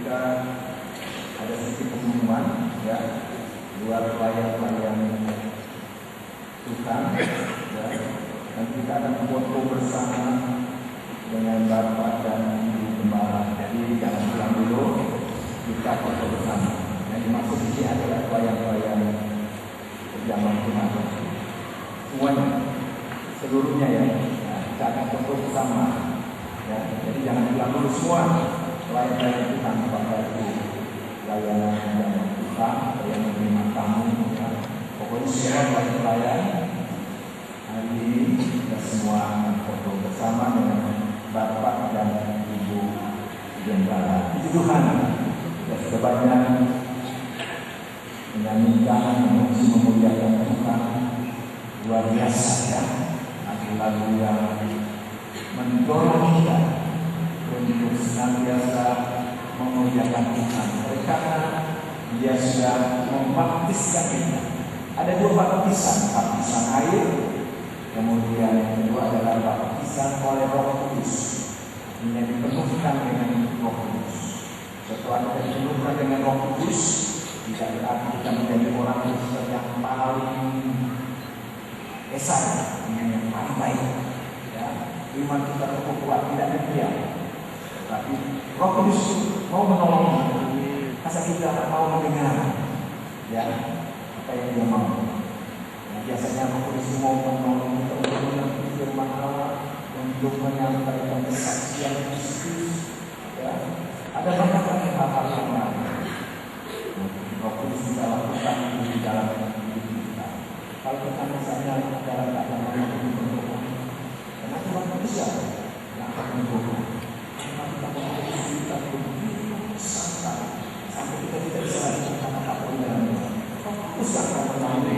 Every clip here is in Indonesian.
kita ada sedikit pengumuman ya buat pelayan-pelayan Tuhan ya. Nanti kita akan foto bersama dengan Bapak dan Ibu Gembala. Jadi jangan pulang dulu, kita foto bersama. Yang dimaksud ini adalah pelayan-pelayan zaman Tuhan semuanya, seluruhnya ya. Nah, kita akan foto bersama ya. Jadi jangan pulang dulu semua pelayan-pelayan Tuhan, Bapak Ibu, pelayanan zaman Tuhan, yang menerima tamu ya. Pokoknya semua pelayan-pelayan hari ini kita semua akan foto bersama dengan Bapak dan Ibu Gembala. Puji Tuhan, kita sudah banyak menyanyikan, memuji, memuliakan Tuhan, luar biasa ya. Lagu-lagu yang mendorong kita untuk senantiasa memuliakan Tuhan. Karena Dia sudah membaptiskan kita. Ada dua baptisan, baptisan air, kemudian yang kedua adalah baptisan oleh Roh Kudus. Ini dipenuhkan dengan Roh Kudus. Setelah kita dipenuhkan dengan Roh Kudus, tidak berarti kita menjadi orang Kristen yang paling esai, yang paling baik. Ya, iman kita terkuat, tidak demikian. Tapi Roh Kudus mau menolong kita. Masa kita mau mendengar, ya, apa yang Dia mau. Nah, biasanya Roh Kudus mau menolong kita untuk mengerti firman Allah, untuk menyampaikan kesaksian Kristus. Ya, ada banyak hal-hal yang lain. Roh Kudus bisa lakukan di dalam hidup kita. Kalau kita misalnya dalam keadaan yang berdoa, karena Tuhan manusia yang akan berdoa, karena kita mengalami kita begitu santai sampai kita tidak bisa lagi kata-kata di dalam doa. Roh Kudus yang akan menemani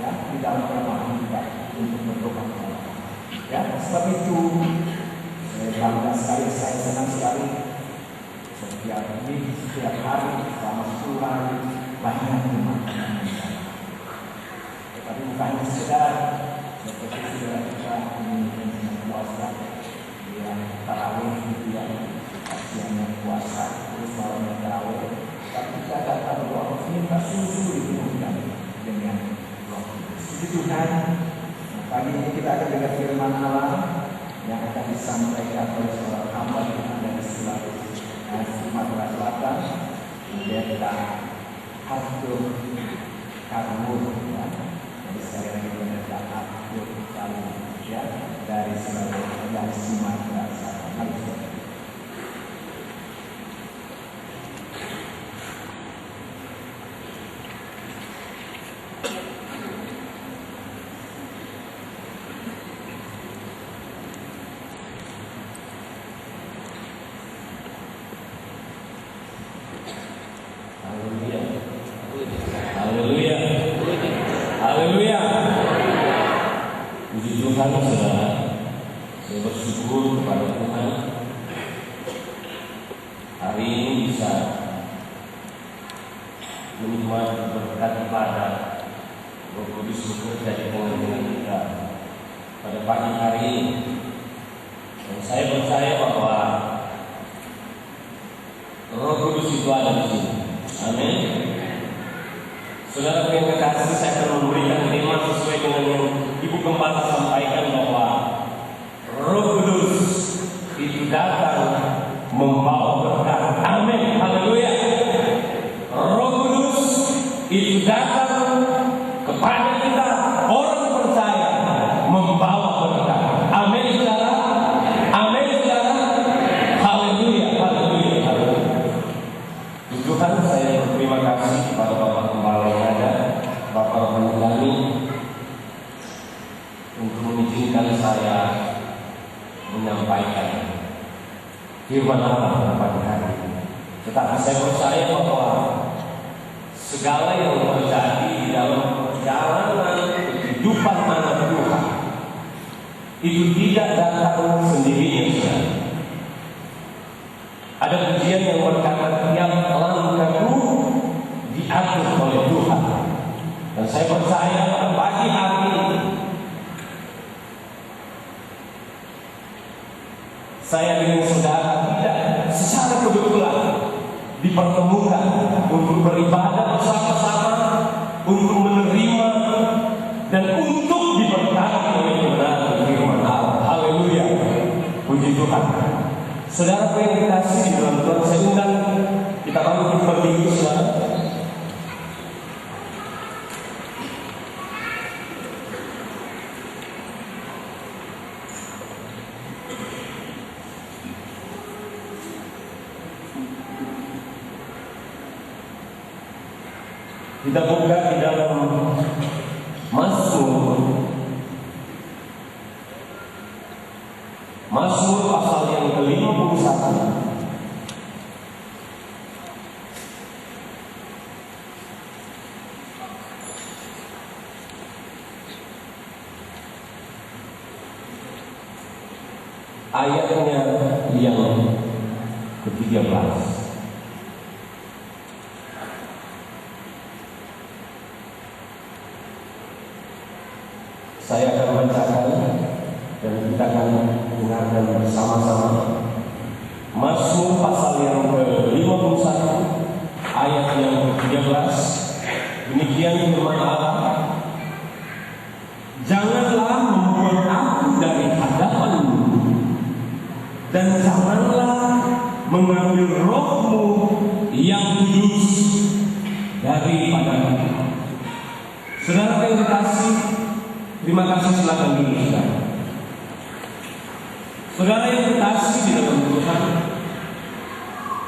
ya di dalam kelemahan kita untuk berdoa. Ya, sebab itu saya bangga sekali, saya senang sekali. Setiap hari selama 10 hari banyak umat yang menjadi. Tetapi bukannya sekedar seperti saudara kita ini puasa, yang tarawih itu yang kasihannya puasa, terus malamnya tarawih. Tapi kita datang berdoa minta susu dipenuhkan dengan Roh Kudus. Puji Tuhan. Pagi ini kita akan dengar firman Allah yang akan disampaikan oleh seorang hamba Tuhan dari Sumatera Selatan, Pendeta Arthur Karmur ya. Jadi sekali lagi Pendeta Arthur Karmur ya, dari Sumatera Selatan. Mari kita firman Allah pada hari ini. Tetapi saya percaya bahwa segala yang terjadi di dalam perjalanan kehidupan anak Tuhan itu tidak datang sendirinya. Ada pujian yang berkata tiap langkahku diatur oleh Tuhan. Dan saya percaya pada pagi hari ini saya dengan saudara tidak secara kebetulan dipertemukan untuk beribadah bersama-sama, untuk menerima dan untuk diberkati oleh kebenaran firman Allah. Haleluya, puji Tuhan. Saudara yang dikasihi di dalam Tuhan, saya undang kita bangkit berdiri, saudara. Kita buka di dalam Mazmur pasal yang ke-51. Ayatnya yang ke-13. Saya akan bacakan dan kita akan dengarkan bersama-sama. Mazmur pasal yang ke-51 ayat yang ke-13. Demikian firman Allah. Janganlah membuat aku dari hadapan-Mu, dan janganlah mengambil roh-Mu yang kudus daripada-Mu. Saudara yang dikasih, terima kasih, silakan dulu saudara. Saudara yang dikasih di dalam Tuhan,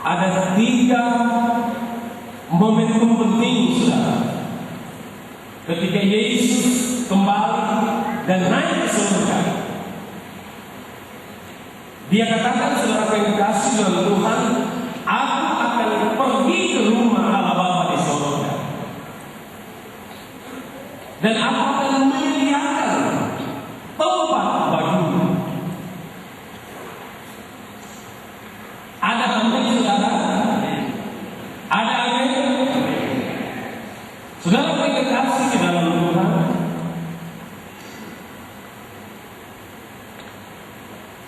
ada 3 momentum penting saudara. Ketika Yesus kembali dan naik ke surga, Dia katakan, saudara yang dikasih dalam Tuhan, aku akan pergi ke rumah Allah Bapa di surga, dan aku akan menyediakan tempat bagimu. Ada amin, saudara? Ada amin? Saudara yang dikasih di dalam Tuhan,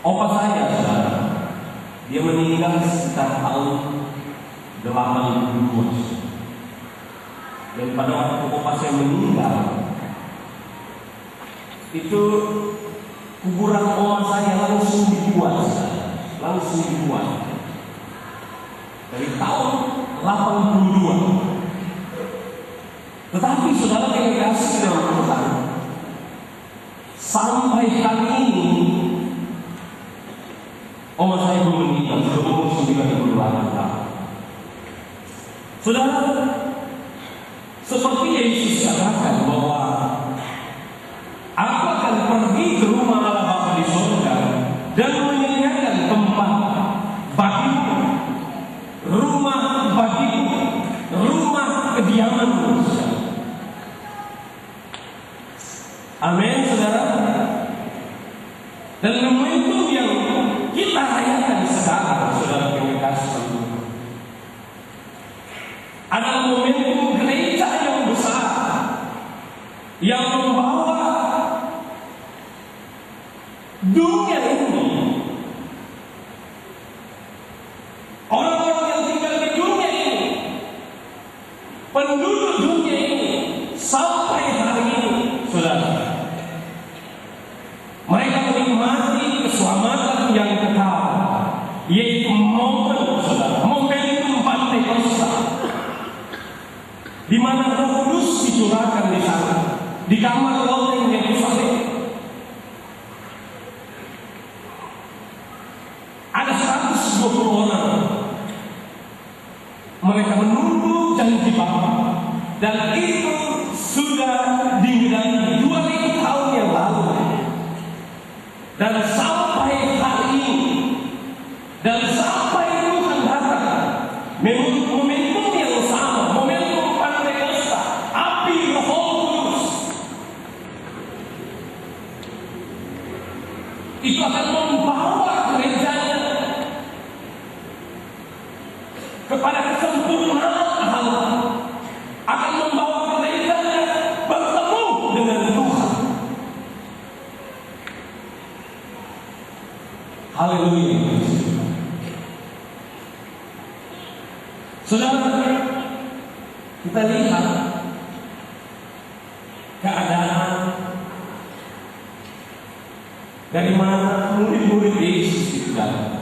opa saya, saudara, dia meninggal sekitar tahun 82. Dan pada waktu opa saya meninggal, itu kuburan oma saya langsung dibuat, langsung dibuat dari tahun 82. Tetapi saudara yang dikasih dalam Tuhan, sampai hari ini oma saya belum meninggal, sudah umur 98 tahun. Saudara, seperti Yesus katakan bahwa aku akan pergi ke rumah Allah Bapa di surga dan menyediakan tempat bagimu, rumah bagimu, rumah kediamanmu. Amin, saudara. Dan momentum yang kita rayakan sekarang, saudara yang dikasih Tuhan, adalah momentum gereja yang besar yang membawa dunia ini, orang-orang yang tinggal di dunia ini, penduduk dunia ini, sampai hari ini, saudara, mereka menikmati keselamatan yang kekal, yaitu momen, saudara, momentum Pentakosta, di mana Roh Kudus dicurahkan di sana, di kamar loteng Yerusalem. Ada 120 orang. Mereka menunggu janji Bapa, dan itu sudah dimulai 2000 tahun yang lalu. Dan sampai hari ini, dan sampai Tuhan datang, momentum yang sama, momentum Pentakosta, api Roh Kudus itu akan membawa gerejanya kepada kesempurnaan Allah, akan membawa gerejanya bertemu dengan Tuhan. Haleluya. Saudara, kita lihat keadaan dari mana murid-murid Yesus itu datang.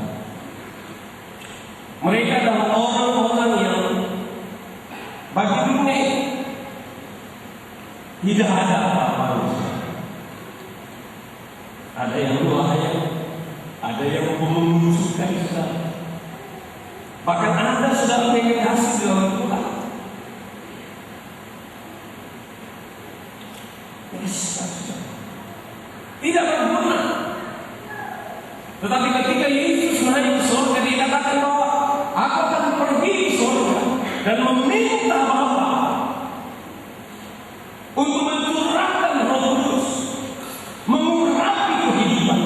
Mereka adalah orang-orang yang bagi dunia tidak ada apa-apa. Ada yang berbahaya, ada yang menusukkan saudara. Bahkan Anda sudah pengen kasih dalam Tuhan. Tidak berguna. Tetapi ketika Yesus naik ke surga, dia katakan bahwa aku akan pergi ke surga dan meminta Bapa untuk mencurahkan Roh Kudus, mengurapi kehidupan.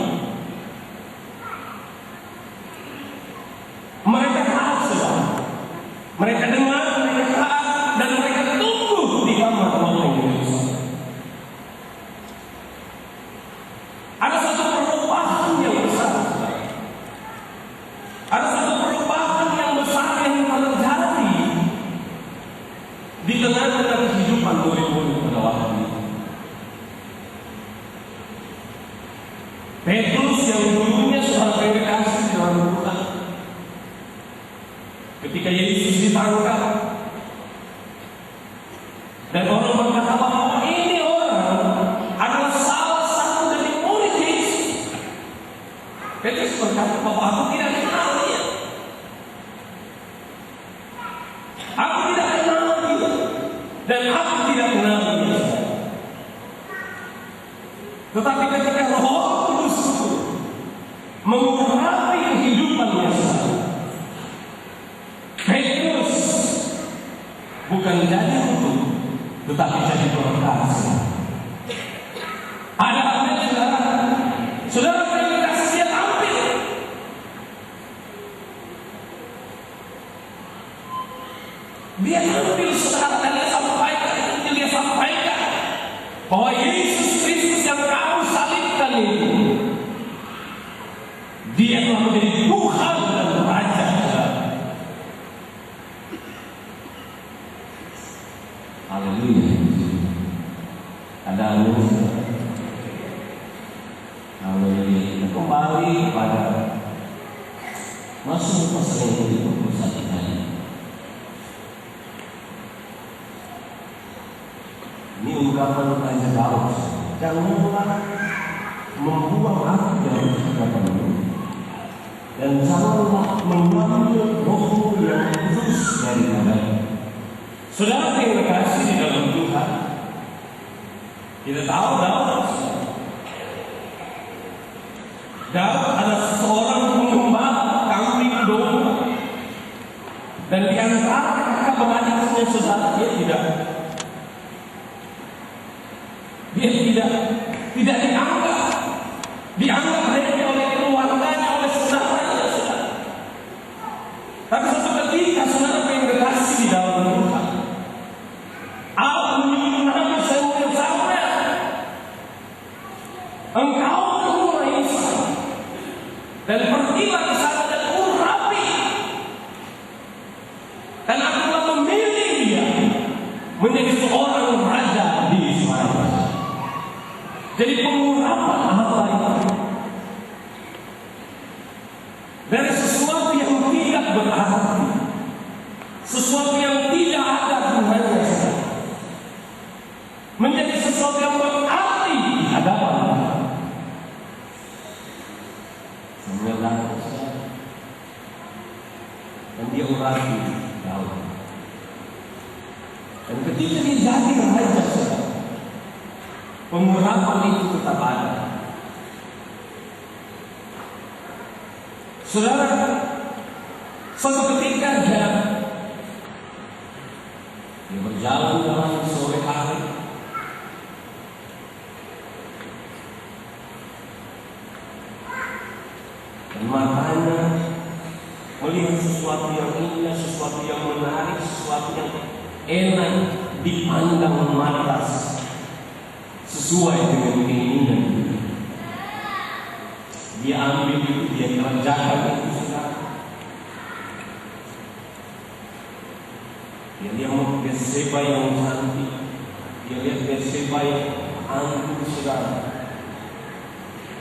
Mereka taat saudara. Mereka dengar, mereka taat, dan mereka tumbuh di kamar Allah Yesus. Ada satu perubahan yang besar, saudara. Ada satu perubahan yang besar yang terjadi di tengah-tengah kehidupan murid-murid pada waktu itu. Petrus yang dulunya seorang predikasi dalam Tuhan, ketika Yesus ditangkap dan orang berkata bahwa ini orang adalah salah satu dari murid Yesus, Petrus berkata bahwa aku tidak kenal dia. Aku tidak kenal dia dan aku tidak kenal dia. Tetapi ketika Roh Kudus mengurapi kehidupannya, Petrus bukan jadi untuk, tetapi jadi berkat. Ada apa saudara? Saudara predikasi dia tampil. Dia tampil saudara, dan dia sampaikan bahwa Yesus Kristus yang kamu salibkan itu, dia telah menjadi Tuhan dan Raja. Haleluya. Ada haleluya. Haleluya. Kembali kepada Mazmur pasal yang ke-21 tadi. Ini ungkapan Raja Daud. Janganlah membuang aku dari hadapan-Mu, dan janganlah mengambil roh-Mu yang kudus daripada. Saudara yang kasih di dalam Tuhan, kita tahu Daud adalah seorang pengembala kambing domba, dan di antara kakak beradiknya saudara, dia tidak dianggap remeh oleh keluarganya, oleh saudaranya, saudara. Tapi suatu ketika saudara pengen kasih di dalam Tuhan, Allah menyuruh Nabi Samuel, engkau keluar Israel dan pergilah ke sana dan urapi, dan aku telah memilih dia menjadi seorang raja di Israel. Jadi pengurapan Allah itu dari sesuatu yang tidak berarti, sesuatu yang tidak ada gunanya, menjadi sesuatu yang berarti di hadapan Allah. Samuel datang dan dia urapi Daud. Dan ketika dia jadi raja, pengurapan itu tetap ada. Saudara, suatu ketika dia berjalan dalam sore hari, dan matanya melihat sesuatu yang indah, sesuatu yang menarik, sesuatu yang enak dipandang mata, sesuai dengan keinginan. Dia ambil itu, dia kerjakan itu, saudara. Dia lihat Betseba yang cantik, dia lihat Betseba yang anggun saudara,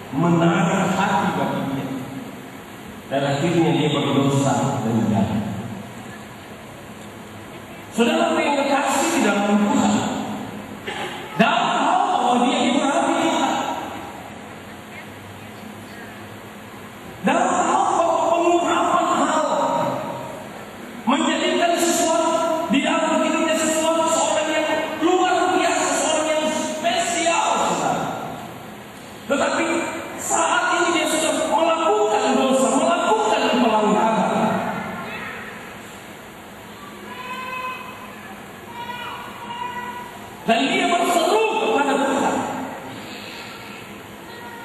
menarik hati bagi dia, dan akhirnya dia berdosa dan jahat. Saudara yang kekasih di dalam Tuhan, dalam hal bahwa dia diberkati Tuhan, dalam hal bahwa pengurapan hal menjadikan sesuatu di dalam hidupnya sesuatu seorang yang luar biasa, seorang yang spesial, saudara. Tetapi saat ini dia sudah melakukan dosa, melakukan pelanggaran. Dan dia berseru kepada Tuhan,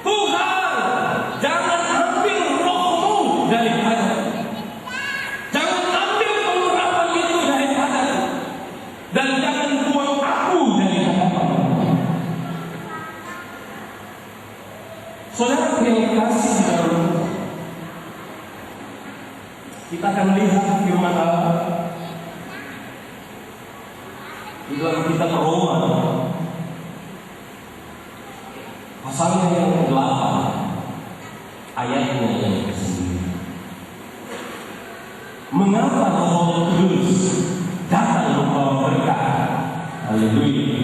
Tuhan, jangan ambil roh-Mu daripada, jangan ambil pengurapan itu daripada, dan jangan buang aku dari hadapan-Mu. Saudara yang kasih di dalam Tuhan, kita akan lihat firman Allah di dalam kitab Roma pasalnya yang ke-8 ayatnya yang ke-9. Mengapa Roh Kudus datang membawa berkat? Haleluya.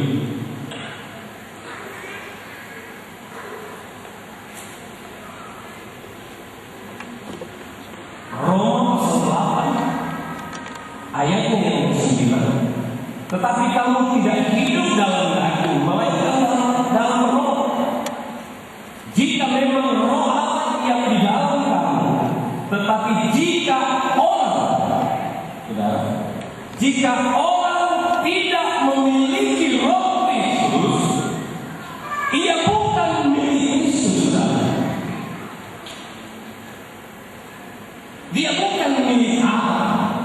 Roma pasal 8 ayatnya yang ke-9. Tetapi kamu tidak hidup dalam daging, melainkan dalam roh. Jika memang roh Allah yang di dalam kamu, tetapi jika orang tidak memiliki roh Kristus, ia bukan milik Kristus, saudara. Dia bukan milik Allah.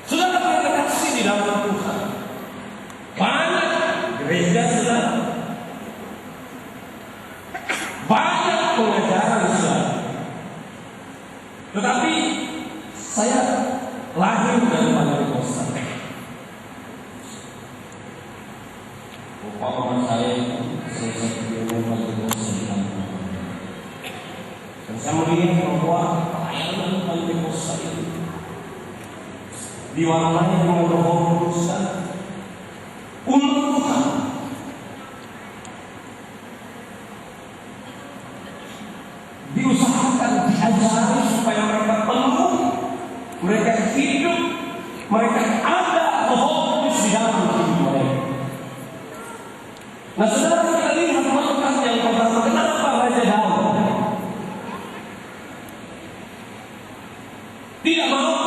Saudara yang terkasih di dalam Tuhan, banyak gereja saudara, banyak pengajaran saudara. Tetapi saya lahir dari Pentakosta. Bapak saya selesai dari Pentakosta di kampung. Dan saya melihat bahwa pelayanan Pentakosta itu diwarnai dengan Roh Kudus untuk Tuhan. Diusahakan, diajari supaya mereka penuh, mereka hidup, mereka ada Roh Kudus di dalam hidup mereka. Nah, saudara, kita lihat manfaat yang pertama. Kenapa Raja Daud tidak mau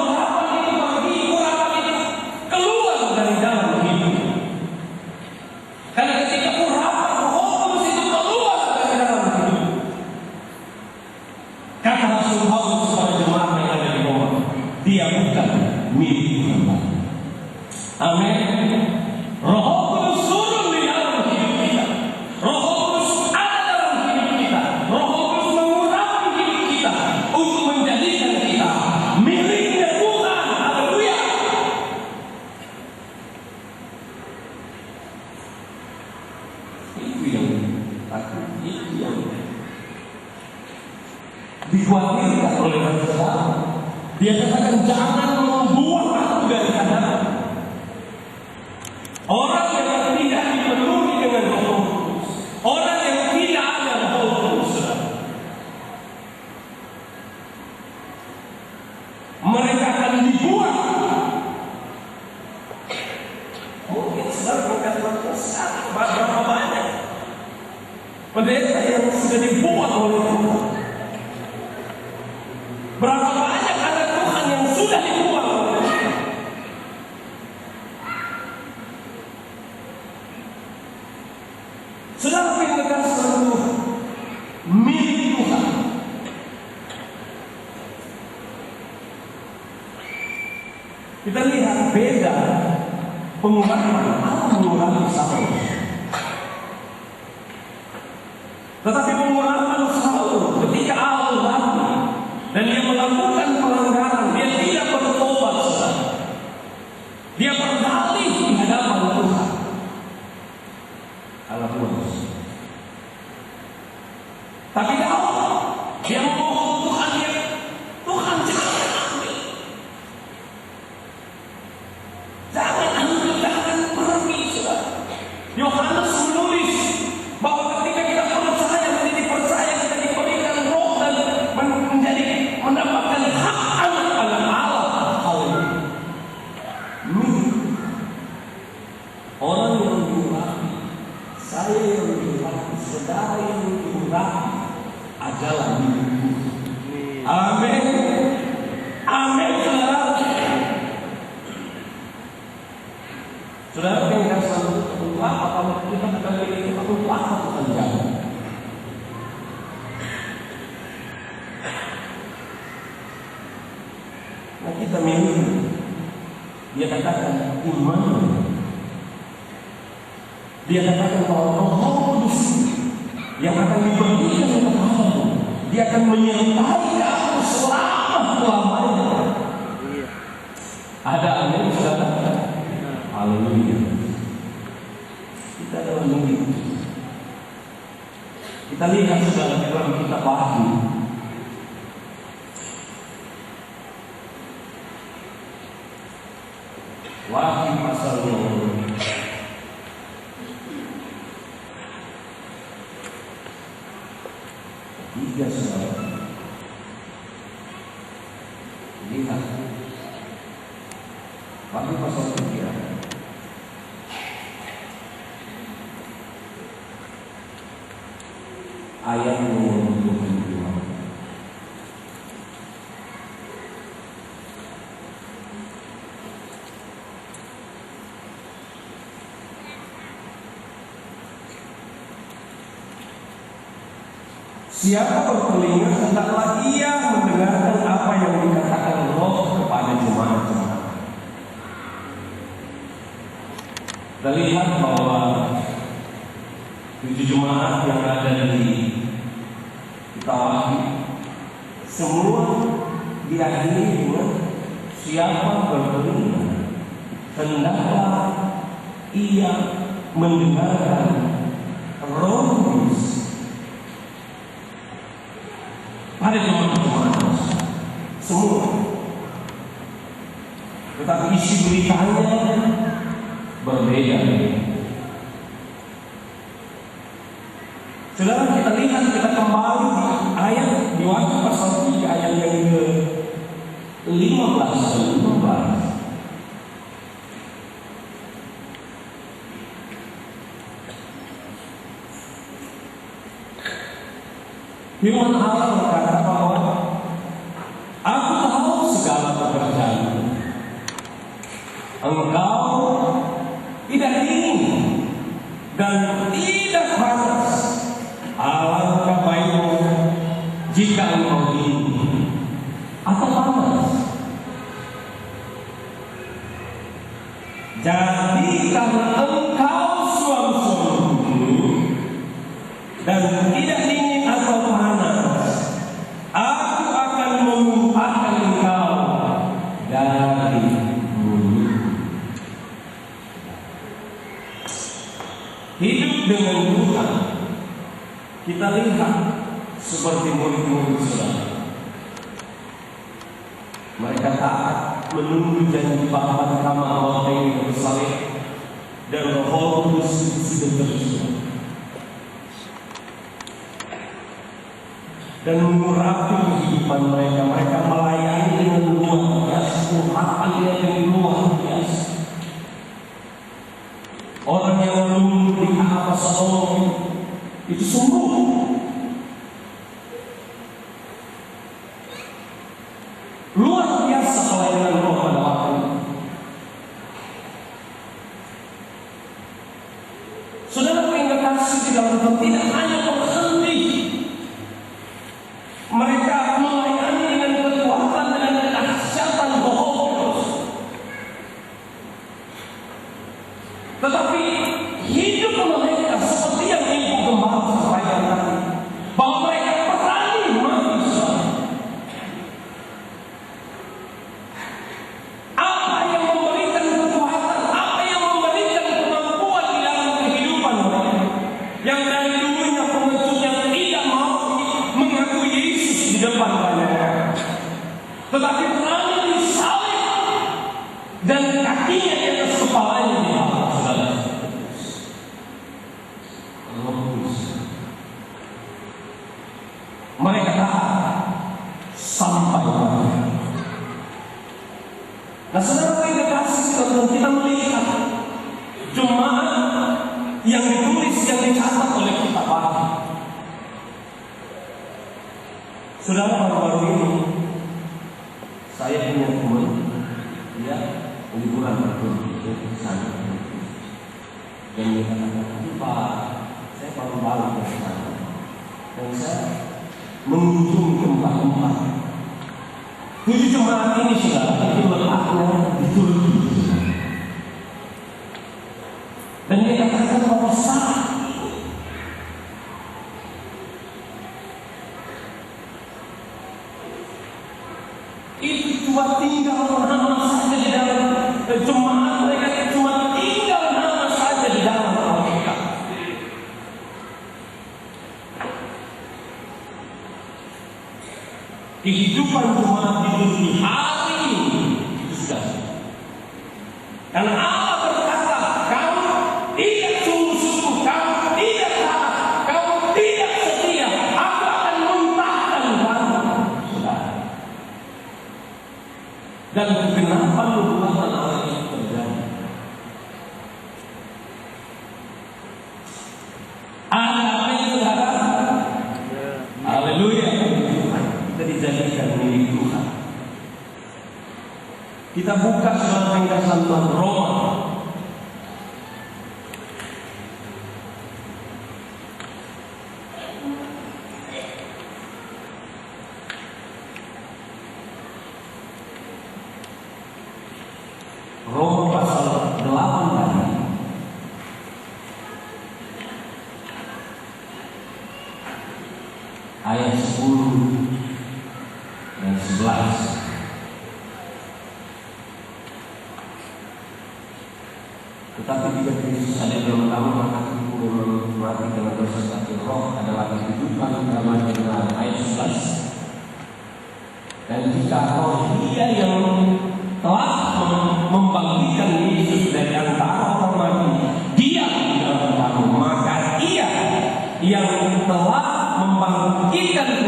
milik Tuhan? Amin. Roh Kudus turun di dalam hidup kita. Roh Kudus ada dalam hidup kita. Roh Kudus mengurapi hidup kita untuk menjadikan kita miliknya Tuhan. Haleluya. Itu yang takut, itu yang dikhawatirkan oleh manusia. Dia katakan jangan membuang aku dari hadapan. Orang yang tidak dipenuhi dengan Roh Kudus, orang yang tidak ada Roh Kudus, mereka akan dibuang. Mungkin saudara berkata berapa banyak pendeta yang sudah dibuang oleh Tuhan. Berapa banyak anak Tuhan yang sudah dibuang oleh Tuhan. Saudara pendengar Tuhan, milik Tuhan. Kita lihat beda pengurapan Allah mengurapi Saul. Tetapi pengurapan Saul ketika Allah dan dia melakukan pelanggaran Amin. Amin, saudara. Saudara yang selalu untuk apa? Kalau kita akan memiliki untuk apa Tuhan jawab? Nah, kita milih. Dia katakan iman. Dia katakan bahwa Roh Kudus yang akan diberikan kepadamu, dia akan menyertai kamu selama-lamanya. Ada amin, saudara? Haleluya. Kita adalah murid. Kita lihat saudara dalam kitab Wahyu. Wahyu pasal 3 saudara. Lihat Wahyu pasal 3 ayat 22. Siapa bertelinga, hendaklah ia mendengarkan apa yang dikatakan Roh kepada jemaat-jemaat. Kita lihat bahwa 7 jemaat yang ada di kitab Wahyu semua diakhiri dengan siapa bertelinga, hendaklah ia mendengarkan Roh Kudus pada jemaat-jemaat semua. Tetapi isi beritanya berbeda. Saudara, kita lihat, kita kembali di ayat di Wahyu pasal 3 ayat yang ke-15 dan 16. Firman Allah berkata bahwa aku tahu segala pekerjaanmu. Engkau tidak dingin dan tidak panas. Alangkah baiknya jika engkau dingin atau panas. Jadi karena engkau suam-suamku dan tidak dingin atau panas, aku akan memuntahkan engkau dari bumi. Hidup dengan Tuhan, kita lihat seperti murid-murid saudara. Mereka taat menunggu janji Bapa kama Allah yang bersalib dan Roh Kudus sudah tercurah. Dan mengurapi kehidupan mereka. Mereka melayani dengan luar biasa, urapan yang luar biasa. Orang yang menunggu di apa Shalom itu sungguh luar biasa pelayanan Roh pada waktu itu. Saudara yang kasih di dalam Tuhan, tidak hanya berhenti. Mereka melayani dengan kekuatan dan kedahsyatan Roh Kudus. Tetapi hidup mereka seperti yang Ibu Gembala sampaikan tadi, bahwa mereka berani mati. Apa yang memberikan kekuatan, apa yang memberikan kemampuan di dalam kehidupan mereka, yang dari dulunya pengecutnya tidak mau mengaku Yesus di depan banyak, tetapi berani disalib dan kakinya di atas kepalanya diangkat. Mereka taat sampai mati. Nah, saudara yang dikasih Tuhan, kita melihat jemaat yang ditulis, yang dicatat oleh kitab Wahyu. Saudara, baru-baru ini saya punya teman, dia liburan ke sana, dan dia katakan, Pak, saya baru balik dari sana, dan saya mengunjungi tempat-tempat. 7 jemaat ini sudah itu letaknya di Turki, dan dia katakan bahwa saat itu cuma tinggal nama saja di dalam jemaat mereka, cuma tinggal nama saja di dalam Alkitab. Kehidupan jemaat di dunia hari ini itu sudah. Karena Allah berkata, kamu tidak sungguh-sungguh, kamu tidak taat, kamu tidak setia, aku akan muntahkan kamu. Dan kenapa nubuatan Allah itu terjadi? Ada apa yang saudara? Haleluya. Kita dijadikan milik Tuhan. Kita buka surat ringkasan Roma. Roma pasal 8 tadi. Ayat 10 dan 11. Tetapi jika Kristus ada dalam kamu, maka kamu memang mati dengan dosa, tapi roh adalah kehidupan dalam kebenaran. Ayat 11. Dan jika roh Dia yang telah membangkitkan Yesus dari antara orang mati, Dia di dalam kamu, maka Ia yang telah membangkitkan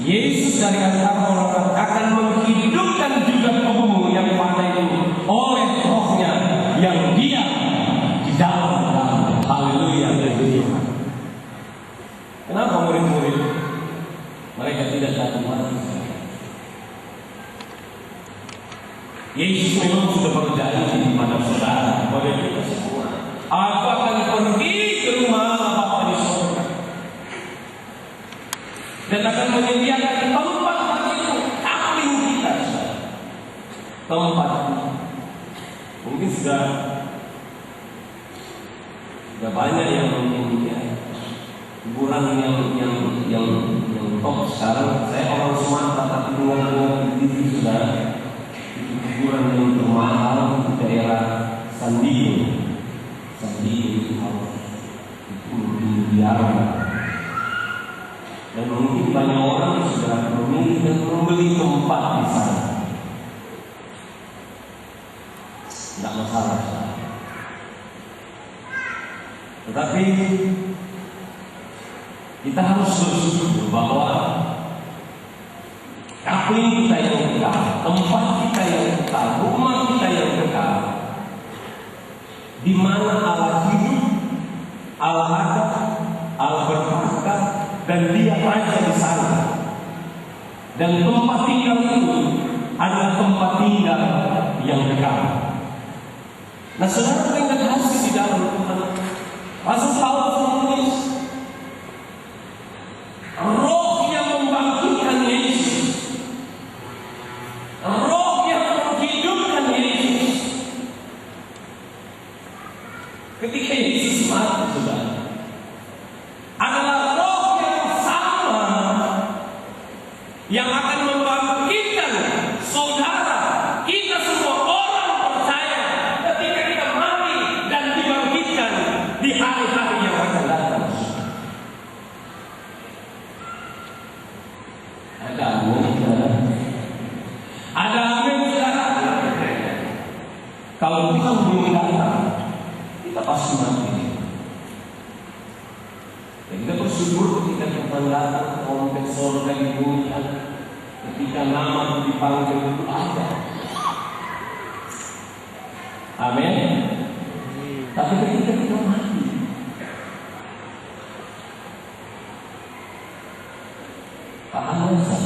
Yesus dari antara orang mati akan menghidupkan juga tubuhmu yang pada itu oleh rohnya yang Dia di dalam kamu. Haleluya. Kenapa murid-murid mereka tidak datang lagi? Yesus memang sudah berjanji kepada saudara, kepada kita semua, aku akan pergi ke rumah Bapa di surga dan akan menyediakan tempat bagimu, kapling kita, tempat. Mungkin sudah banyak yang memiliki hiburan yang top sekarang. Saya orang Sumatera tapi dengar di TV saudara, hiburan yang termahal di daerah Sandiego itu harus dibiarkan. Dan mungkin banyak orang sudah memilih dan membeli tempat di sana. Tidak masalah. Tetapi kita harus bersyukur bahwa kapling kita yang kekal, tempat kita yang kekal, rumah kita yang kekal, di mana Allah hidup, Allah ada, Allah berkuasa, dan Dia raja di sana. Dan tempat tinggal itu adalah tempat tinggal yang kekal. Nah, saudara yang terkasih di dalam Tuhan, Rasul Paulus menulis, roh yang membangkitkan Yesus, roh yang menghidupkan Yesus ketika Yesus mati, saudara, adalah roh yang sama yang akan membangkitkan saudara, kita semua orang percaya ketika kita mati dan dibangkitkan di hari-hari yang akan datang. Ada amin, ada amin, saudara. Kalau kita belum datang, kita pasti mati. Dan kita bersyukur ketika kita datang, konteks surga dibunyikan, ketika nama dipanggil itu ada. Amin. Tapi ketika kita mati, paham alasan.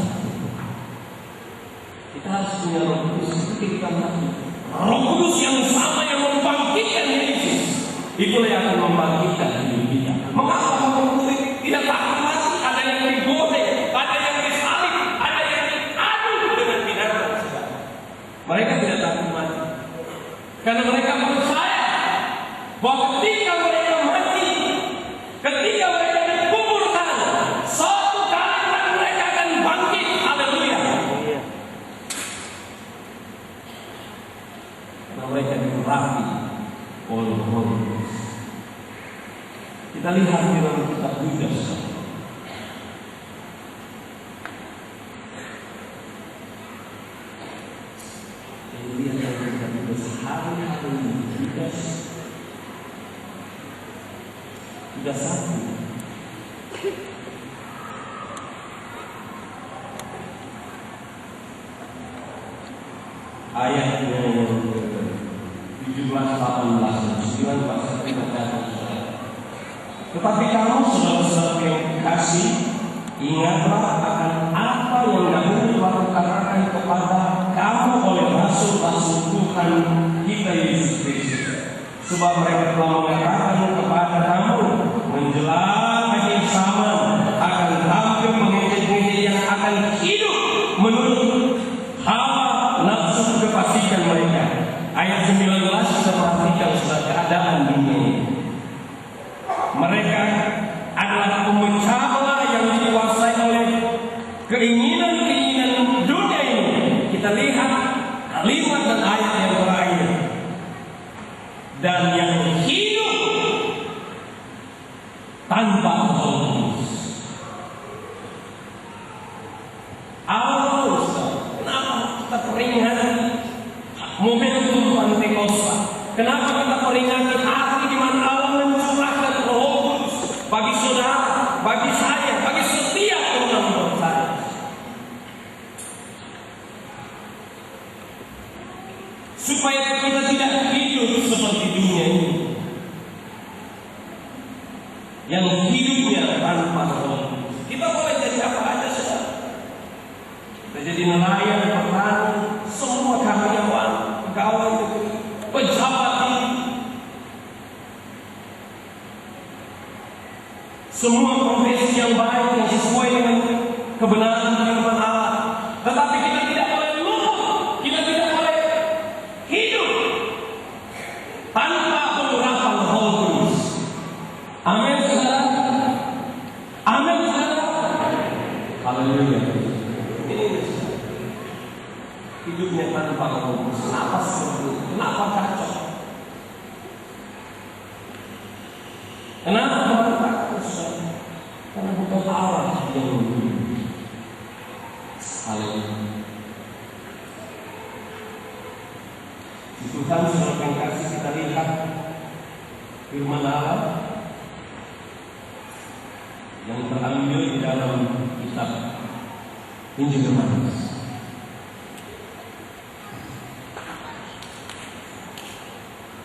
Kita harus punya Roh Kudus seperti kita mati. Roh Kudus yang sama yang membangkitkan Yesus, itulah yang akan membangkitkan hidup kita. Mengapa murid tidak takut mati? Ada yang digoreng, ada yang disalib, ada yang diadu dengan binatang. Mereka tidak takut mati karena mereka percaya bahwa ketika mereka mati, ketika mereka dikuburkan, suatu kali mereka akan bangkit. Haleluya. Karena mereka diurapi oleh Roh Kudus. Kita lihat di dalam kitab Yudas. Ini lihat dalam kitab Yudas hari-hari Yudas. Yudas 1. Ayatnya yang 17, 18, 9 pasal 5. Tetapi kamu saudara-saudara yang dikasih, ingatlah akan apa yang dahulu telah kukatakan kepada kamu oleh rasul-rasul Tuhan kita Yesus Kristus. Sebab mereka telah mengatakan kepada kamu menjelang akhir zaman akan tampil pengikut-pengikut yang akan hidup menurut hawa nafsu kefasikan mereka. Ayat 19 kita perhatikan sudah keadaan dunia ini. Mereka adalah pemecah belah yang dikuasai oleh keinginan-keinginan dunia ini. Kita lihat kalimat dan ayat yang terakhir. Dan yang hidup tanpa Roh Kudus. Allah, kenapa kita peringati momentum Pentakosta? Kenapa kita peringati hari di mana Allah mencurahkan Roh Kudus bagi saudara, bagi saya, bagi setiap orang percaya? Supaya kita tidak hidup seperti dunia ini yang hidupnya tanpa Roh Kudus. Kita boleh jadi apa aja saudara. Kita jadi nelayan, petani, semua karyawan, pegawai negeri, pejabat ini, semua profesi yang baik yang sesuai dengan kebenaran firman Allah. Tetapi kita tidak boleh luput, kita tidak boleh hidup tanpa pengurapan Roh Kudus. Amin saudara. Amin saudara. Haleluya. Hidupnya tanpa Roh Kudus. Kenapa seperti itu? Kenapa kacau? Kenapa berantakan? Karena bukan Allah yang memilih. Haleluya. Tuhan sudah kasih kita lihat firman Allah yang terambil di dalam kitab Injil Yohanes.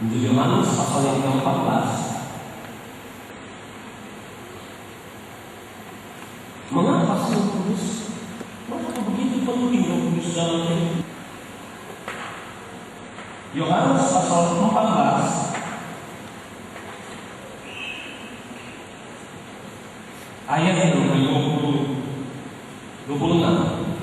Injil Yohanes pasal yang ke-14. Mengapa Roh Kudus? Mengapa begitu penting Roh Kudus dalam hidup? Yohanes pasal 14 ayat yang 26.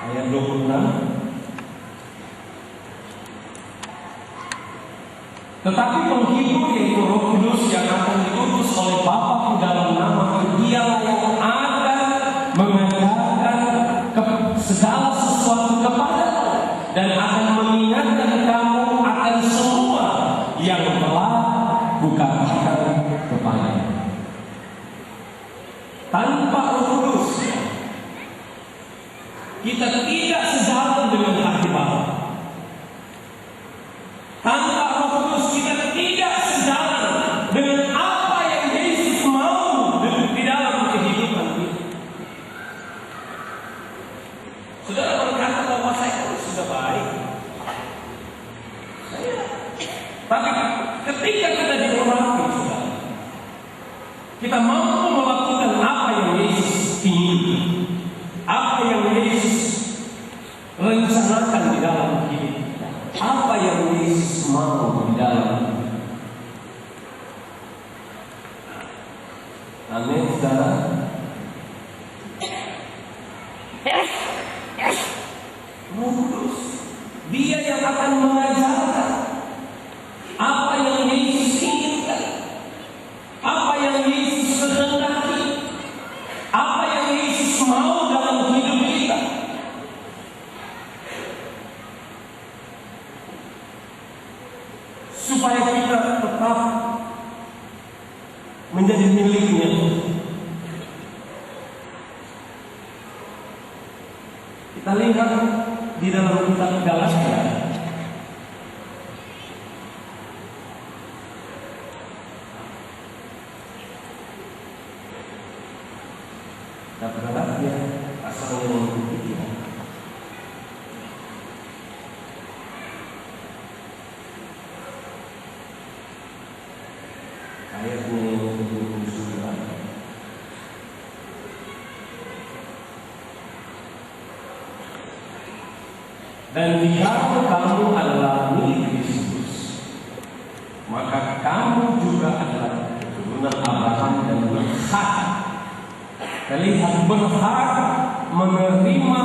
Ayat 26. Tetapi penghibur yaitu Roh Kudus yang akan diutus oleh Bapa di dalam nama-Ku, Dialah yang akan mengajarkan segala sesuatu kepadamu dan akan mengingatkan kamu akan semua yang telah Kukatakan kepadamu. Tanpa Roh Kudus kita tidak sejalan dengan hati Bapa. Tanpa Roh Kudus kita tidak sejalan dengan apa yang Yesus mau di dalam kehidupan kita. Saudara berkata bahwa saya sudah baik. Tapi ketika kita diurapi, saudara, kita mampu melakukan apa yang Yesus ingin, apa yang Yesus rencanakan di dalam hidup kita, apa yang Yesus mau di dalam hidup. Amin, saudara. Roh Kudus, Dia yang akan mengajarkan apa yang Yesus inginkan, apa yang Yesus kehendaki, apa yang Yesus mau dalam hidup kita. Supaya kita tetap menjadi miliknya. Kita lihat di dalam kitab Galatia, kitab Galatia pasal yang ketiga, ayatnya yang 29. Dan jika kamu adalah milik Kristus, maka kamu juga adalah keturunan Abraham dan berhak, terlihat berhak menerima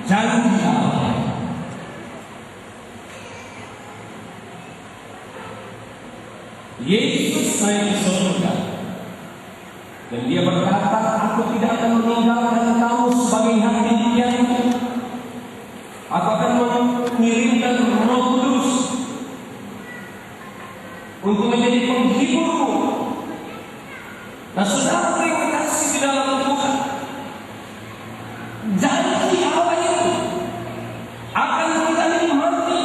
janji Allah. Yesus naik ke surga dan Dia berkata, aku tidak akan meninggalkan kamu sebagai hati impianku. Aku akan mengirimkan Roh Kudus untuk menjadi penghiburmu. Nah, saudara terima kasih di dalam Tuhan. Janji Allah itu akan kita nikmati,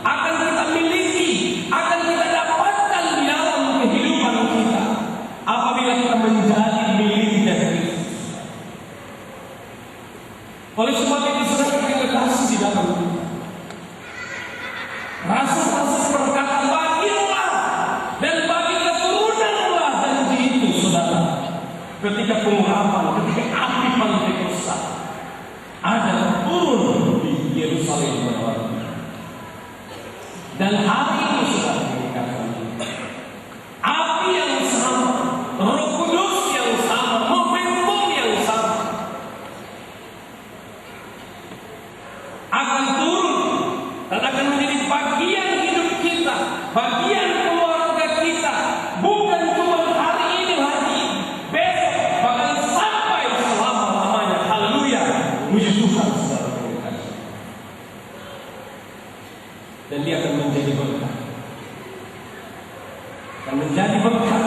akan kita miliki, akan kita dapatkan di dalam kehidupan kita apabila kita menjadi miliknya Kristus. Oleh sebab itu, saudara terima kasih di dalam Tuhan. Rasul-rasul berkata, bagilah dan bagi keturunanlah janji itu, saudara. Ketika pengurapan, ketika api Pentakosta ada turun di Yerusalem dan hari ini, saudara, dikatakan api yang sama, Roh Kudus yang sama, momentum yang sama akan turun dan akan menjadi bagian hidup kita, bagian keluarga kita, bukan cuma hari ini lagi, besok, bahkan sampai selama-lamanya. Haleluya, puji Tuhan, saudara. Dan Dia akan menjadi berkat, akan menjadi berkat.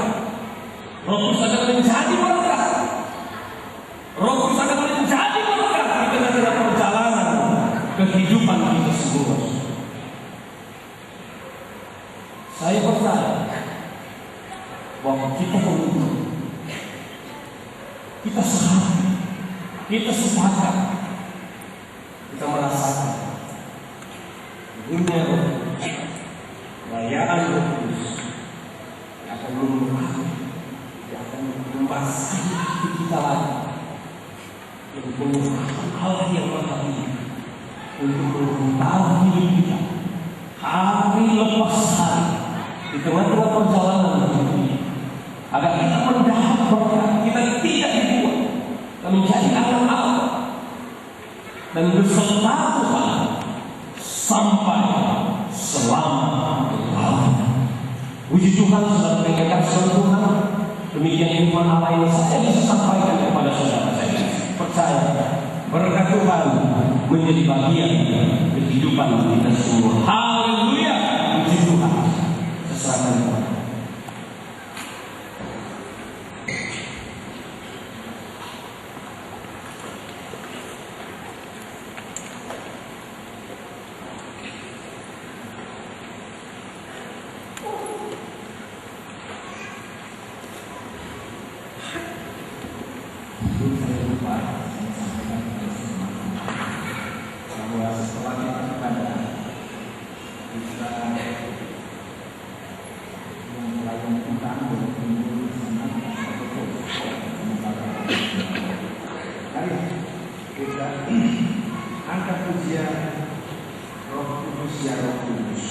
Roh Kudus akan menjadi berkat. Roh Kudus akan menjadi berkat di tengah-tengah perjalanan kehidupan kita semua. Saya percaya bahwa kita beruntung, kita sehati, kita sepakat, kita merasakan dunia Roh Kudus, perayaan Roh Kudus yang akan mengubah, yang akan membasahi hati kita lagi, untuk mengubahkan Allah yang Maha Tinggi, untuk mengubah hidup kita hari lepas hari di tengah-tengah perjalanan ini, agar kita mendapat berkat, kita tidak dibuat dan menjadi anak Allah dan beserta Tuhan sampai selama-lamanya. Puji Tuhan, saudara pendengar Tuhan. Demikian firman Allah yang saya bisa sampaikan kepada saudara. Saya percaya berkat Tuhan menjadi bagian kehidupan kita semua. Haleluya, puji Tuhan. Seserahkan Tuhan. Saya lupa, saya sampaikan kepada semua. angkat pujian Roh Kudus ya Roh Kudus.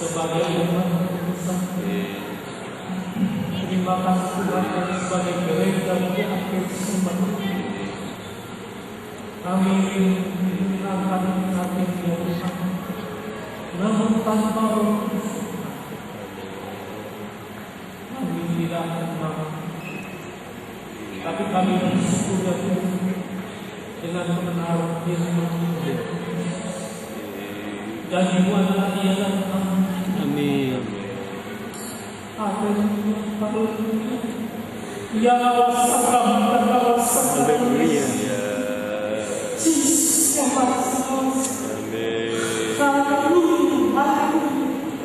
sebagai umat besar. Terima kasih Tuhan sebagai gereja di akhir zaman. Kami menyenangkan hati Tuhan, namun tanpa Roh kami tidak akan mampu. Tapi kami bersyukur ya Tuhan dengan kebenaran Firman-Mu. Janji-Mu adalah iya dan amin. Amin. Haleluya. Ya wasakam dan wasakam. Haleluya. Yesus yang maha. Amin. Haleluya.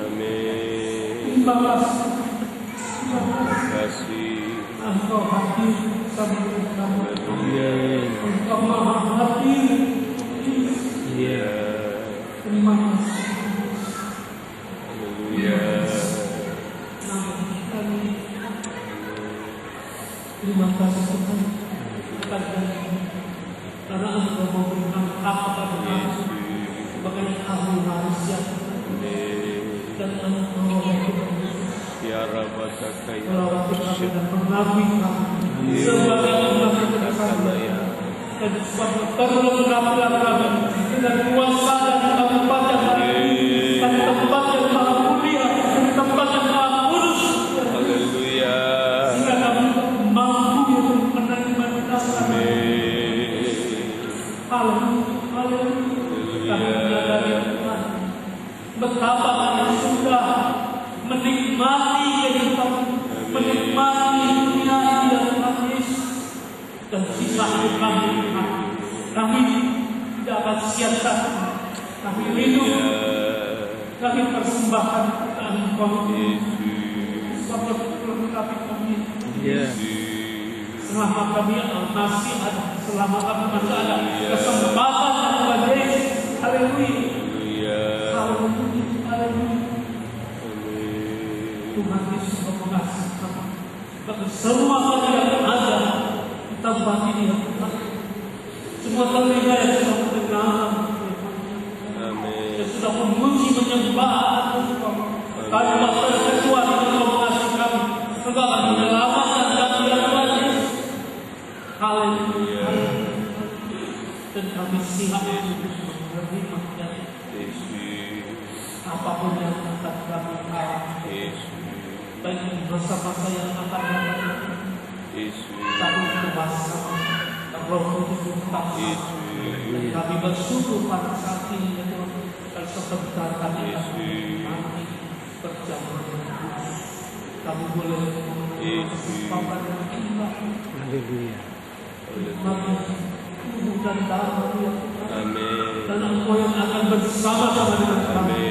Amin. Terima kasih. Terima kasih. Engkau hadir bersama kami. Haleluya. Engkau maha hadir. Iya. Terima kasih. Haleluya. Terima kasih Tuhan karena Engkau memberikan hak kepada kami sebagai ahli manusia dan Engkau Tiara bata kaya. melawati kami dan mengabdi kami sebagai umat kami dan sebagai perlengkapan kami dengan kuasa dan kabupaten dan tempat yang maha mulia dan tempat yang maha kudus. Haleluya. Sehingga Haleluya. Kami menyadari Tuhan betapa kami sudah menikmati kehidupan, menikmati dunia ini ya Tuhan Yesus. Dan sisa hidup kami Tuhan, kami tidak akan sia-sia. Kami rindu, kami persembahkan kepada Engkau. Sampai melengkapi kami. Selama kami masih ada, selama kami masih ada kesempatan Tuhan Yesus. Haleluya. Haleluya. Haleluya. Tuhan Yesus mengasihi kami. Bagi semua kami yang ada di tempat ini, Tuhan. Semua telinga yang sudah mendengar, yang sudah memuji menyembah Engkau. Kami bakal kecuali Engkau mengasihi kami. Engkau akan menyelamatkan kami ya Tuhan Yesus. Haleluya. Dan kami siap untuk menerima dari apapun yang akan kami alami, baik di masa-masa yang akan datang, kami bersama Roh Kudus bersama. Dan kami bersyukur pada saat ini ya Tuhan, dan sebentar kami akan perjalanan kami boleh kesempatan yang indah. Haleluya. Tubuh dan darah ya Tuhan. Dan Engkau yang akan bersama-sama dengan kami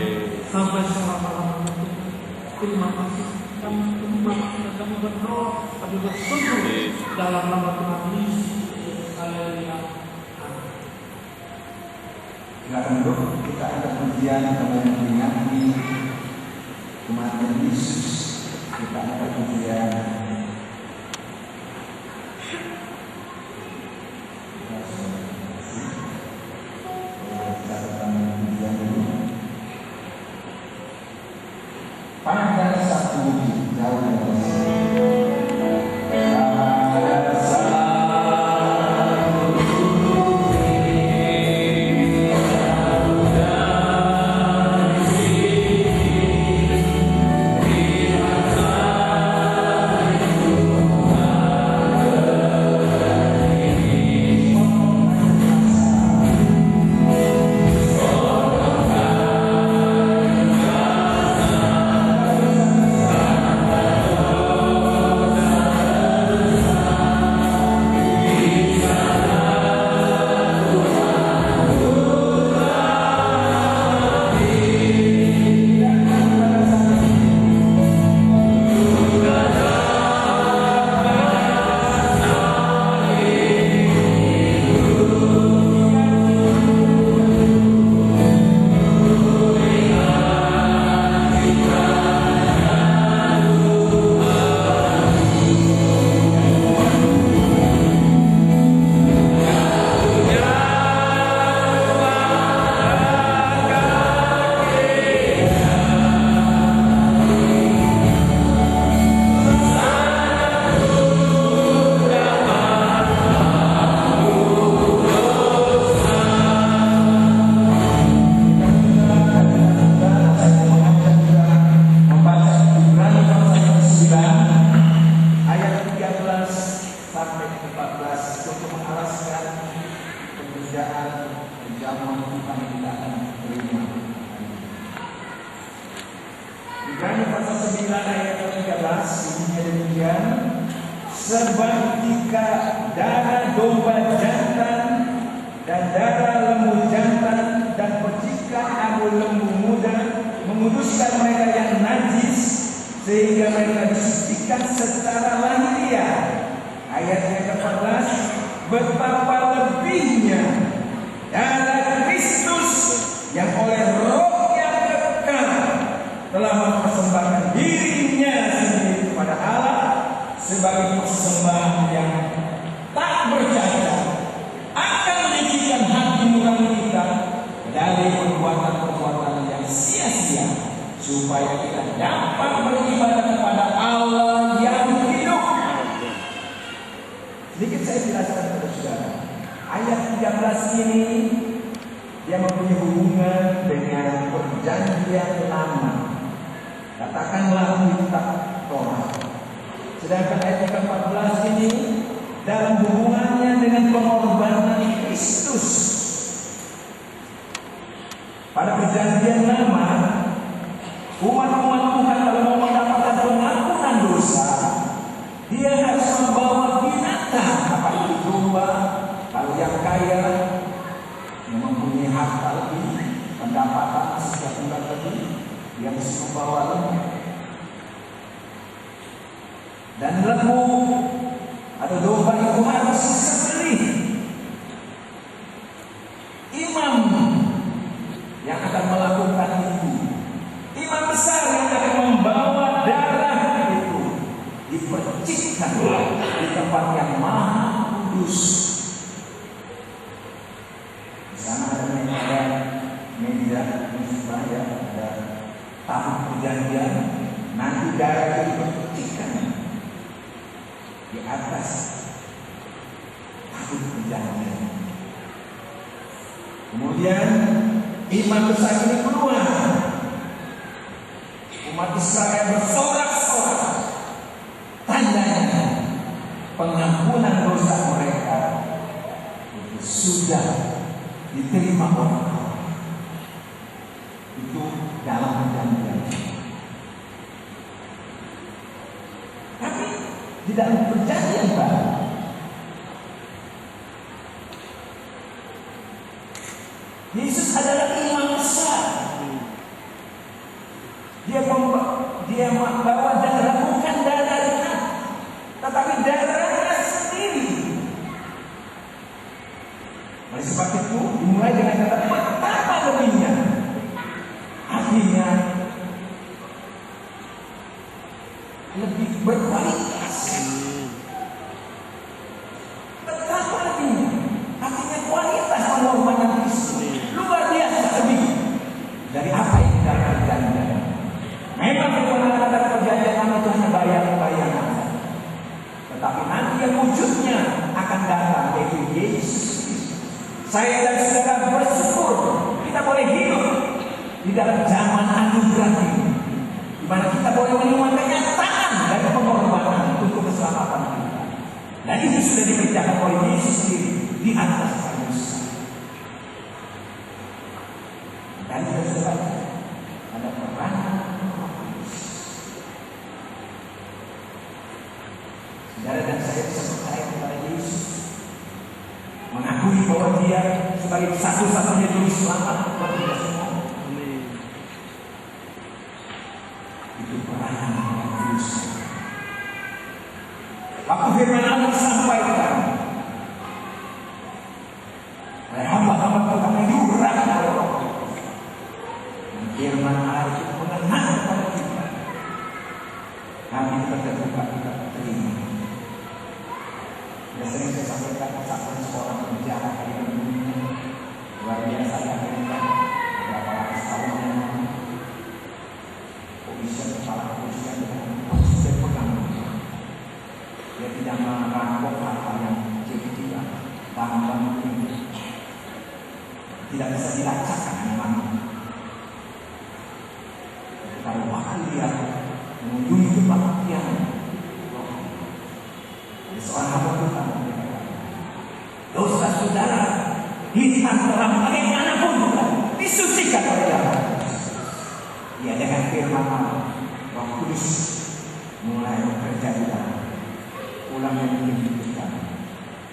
sampai selama-lamanya. Terima kasih. Kami kami berdoa, kami bersyukur dalam nama Tuhan Yesus. Haleluya. Silakan dulu, kita ada pujian kepada memperingati kematian Yesus. Kita ada pujian. Pada satu jauh Ibrani pasal 9 ayat 13 bunyinya demikian, sebab jika darah domba jantan dan darah lembu jantan dan percikan abu lembu muda menguduskan mereka yang najis sehingga mereka disucikan secara lahiriah. Ayat yang ke-14, betapa lebihnya darah Kristus yang oleh Roh yang kekal telah mempersembahkan dirinya sendiri kepada Allah sebagai persembahan yang tak bercacat, akan menyucikan hati nurani kita dari perbuatan-perbuatan yang sia-sia, supaya kita dapat beribadah kepada Allah yang hidup. Sedikit saya jelaskan kepada saudara. Ayat 13 ini dia mempunyai hubungan dengan perjanjian lama. Katakanlah kitab Torah. Sedangkan ayat 14 ini dalam hubungannya dengan pengorbanan Kristus perjanjian lama, umat-umat Tuhan kalau mau mendapatkan pengampunan dosa, dia harus membawa binatang, apa itu domba, kalau yang kaya, yang mempunyai harta lebih, pendapatan setiap bulan lebih, dia mesti membawa lembu. Dan lembu atau domba itu harus disembelih. Imam yang akan melakukan itu, imam besar yang akan membawa darah itu, dipercikkan di tempat yang maha kudus. Di sana ada meja misbah, ya, ada tabut perjanjian. Nanti darah itu dipercikkan di atas tabut perjanjian. Kemudian imam besar ini keluar. Umat Israel bersorak-sorak. Tandanya pengampunan dosa mereka itu sudah diterima oleh Allah. Itu dalam perjanjian. Tapi di dalam perjanjian baru, Yesus adalah imam besar. Dia membawa darah, bukan darahnya, tetapi darahnya sendiri. Oleh sebab itu dimulai dengan kata betapa lebihnya. Artinya lebih berkualitas. Betapa lebihnya. Artinya kualitas pengorbanan Kristus luar biasa lebih dari apa yang kita perjanjian. Memang kebenaran perjanjian lama itu hanya bayang-bayangan, tetapi nanti yang wujudnya akan datang, yaitu Yesus. Saya dan saudara bersyukur kita boleh hidup di dalam zaman anugerah ini, di mana kita boleh menerima kenyataan dari pengorbanan untuk keselamatan kita. Dan itu sudah dikerjakan oleh Yesus sendiri di atas kayu salib. Dan kita sudah ada peranan Roh Kudus. Saudara dan saya bisa percaya kepada Yesus, mengakui bahwa Dia sebagai satu-satunya juru selamat buat kita semua. Itu peranan Roh Kudus. Waktu firman Allah disampaikan oleh hamba-hamba Tuhan yang diurapi oleh Roh Kudus, firman Allah itu mengenal kepada kita. Kami terbuka, kita terima. Sudah sering saya sampaikan kesaksian seorang penjara di dunia luar biasa di Amerika beberapa ratus tahun yang lalu. Kepala kepolisian dengan konsisten pegang. Dia tidak merampok hal-hal yang kecil-kecilan, barang-barang ini tidak bisa dilacakkan memang. Kalau waktu dia mengunjungi tempat yang seorang hamba Tuhan, dosa saudara hitam terang bagaimanapun Tuhan disucikan oleh darah. Ya, dengan firman Allah, Roh Kudus mulai bekerja di dalam ulang yang menunjukkan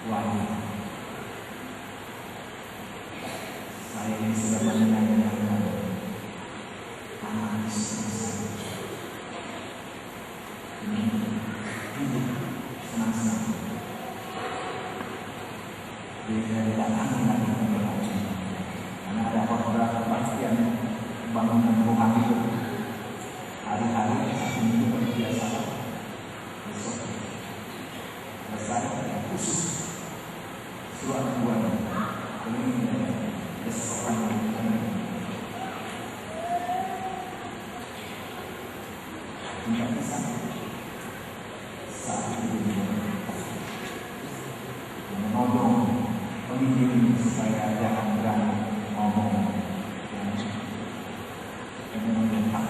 wajib. Saya ini sudah mendengar anak istri saya ini hidup senang-senang. Dia datang lagi karena ada beberapa kepastian bangunan rohani itu hari-hari satu minggu berbiasa. Besok selesai yang khusus surat buat ini ada seorang yang tidak bisa saat itu menodong pemimpin supaya jangan berani ngomong yang menentang,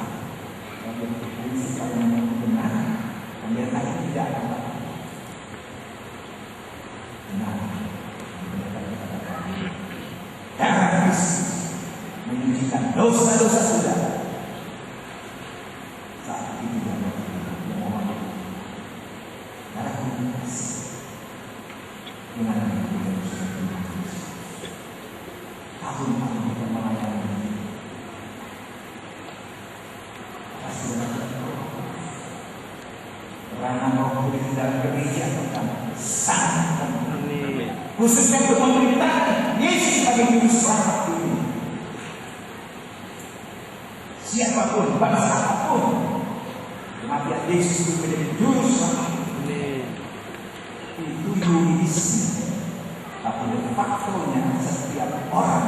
yang berprinsip yang benar, pendeta tidak ada benar, pendeta katakan darah Kristus dosa-dosa sudah. Saat ini yang mohon karena komunikasi dengan yang kita sudah komunikasi. Tahun-tahun kita melayani pasti dapat karena mau dalam gereja tentang sangat penting, khususnya untuk memberitakan Yesus sebagai juru selamat ini. Siapapun, bangsa apapun, kematian Yesus itu menjadi juru selamat. Itu yuridisnya, tapi de facto-nya setiap orang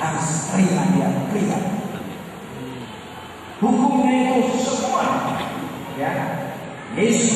harus terima dia pria. Hukumnya itu semua, ya. Yesus